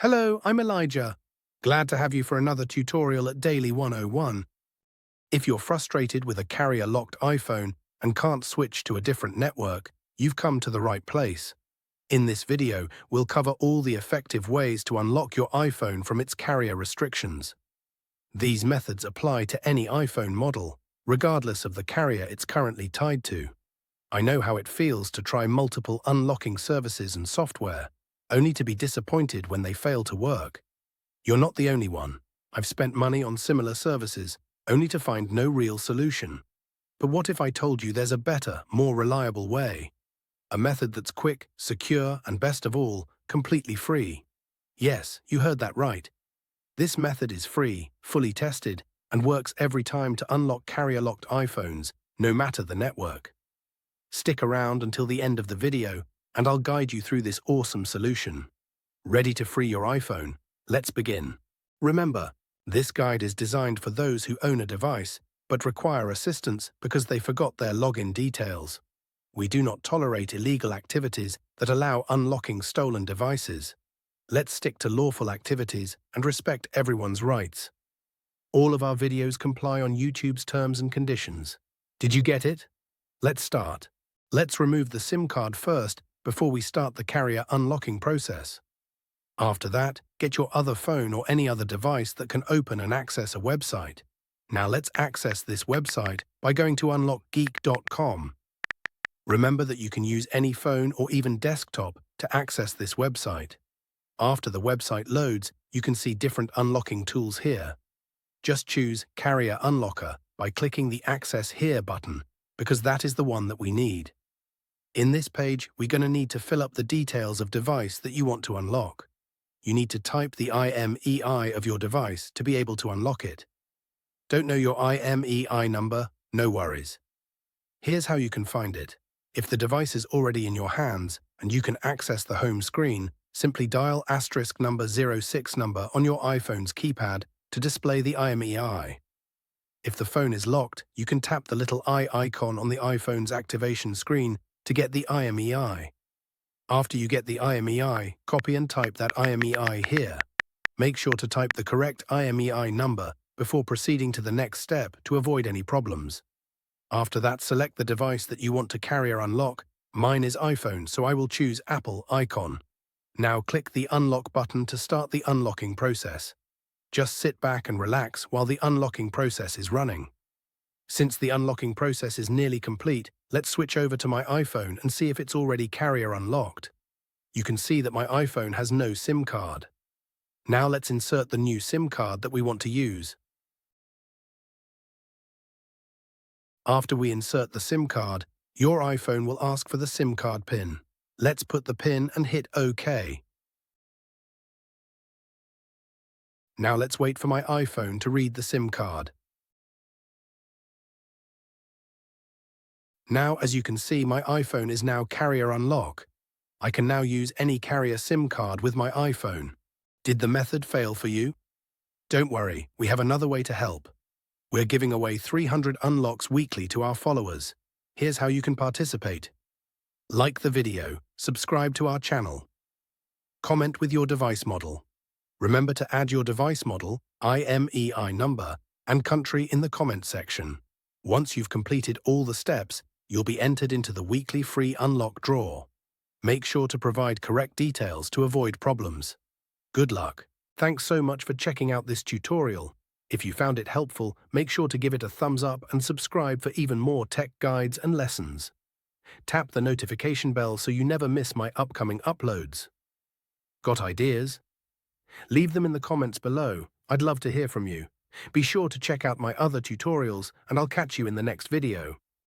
Hello, I'm Elijah. Glad to have you for another tutorial at Daily 101. If you're frustrated with a carrier-locked iPhone and can't switch to a different network, you've come to the right place. In this video, we'll cover all the effective ways to unlock your iPhone from its carrier restrictions. These methods apply to any iPhone model, regardless of the carrier it's currently tied to. I know how it feels to try multiple unlocking services and software, only to be disappointed when they fail to work. You're not the only one. I've spent money on similar services, only to find no real solution. But what if I told you there's a better, more reliable way? A method that's quick, secure, and best of all, completely free. Yes, you heard that right. This method is free, fully tested, and works every time to unlock carrier-locked iPhones, no matter the network. Stick around until the end of the video, and I'll guide you through this awesome solution. Ready to free your iPhone? Let's begin. Remember, this guide is designed for those who own a device, but require assistance because they forgot their login details. We do not tolerate illegal activities that allow unlocking stolen devices. Let's stick to lawful activities and respect everyone's rights. All of our videos comply on YouTube's terms and conditions. Did you get it? Let's start. Let's remove the SIM card first before we start the carrier unlocking process. After that, get your other phone or any other device that can open and access a website. Now let's access this website by going to unlockgeek.com. Remember that you can use any phone or even desktop to access this website. After the website loads, you can see different unlocking tools here. Just choose Carrier Unlocker by clicking the Access Here button, because that is the one that we need. In this page, we're going to need to fill up the details of device that you want to unlock. You need to type the IMEI of your device to be able to unlock it. Don't know your IMEI number? No worries. Here's how you can find it. If the device is already in your hands and you can access the home screen, simply dial *number 06 number on your iPhone's keypad to display the IMEI. If the phone is locked, you can tap the little eye icon on the iPhone's activation screen to get the IMEI. After you get the IMEI, copy and type that IMEI here. Make sure to type the correct IMEI number before proceeding to the next step to avoid any problems. After that, select the device that you want to carrier unlock. Mine is iPhone, so I will choose Apple icon. Now click the unlock button to start the unlocking process. Just sit back and relax while the unlocking process is running. Since the unlocking process is nearly complete, let's switch over to my iPhone and see if it's already carrier unlocked. You can see that my iPhone has no SIM card. Now let's insert the new SIM card that we want to use. After we insert the SIM card, your iPhone will ask for the SIM card PIN. Let's put the PIN and hit OK. Now let's wait for my iPhone to read the SIM card. Now, as you can see, my iPhone is now carrier unlock. I can now use any carrier SIM card with my iPhone. Did the method fail for you? Don't worry, we have another way to help. We're giving away 300 unlocks weekly to our followers. Here's how you can participate. Like the video, subscribe to our channel. Comment with your device model. Remember to add your device model, IMEI number, and country in the comment section. Once you've completed all the steps, you'll be entered into the weekly free unlock draw. Make sure to provide correct details to avoid problems. Good luck. Thanks so much for checking out this tutorial. If you found it helpful, make sure to give it a thumbs up and subscribe for even more tech guides and lessons. Tap the notification bell so you never miss my upcoming uploads. Got ideas? Leave them in the comments below. I'd love to hear from you. Be sure to check out my other tutorials, and I'll catch you in the next video.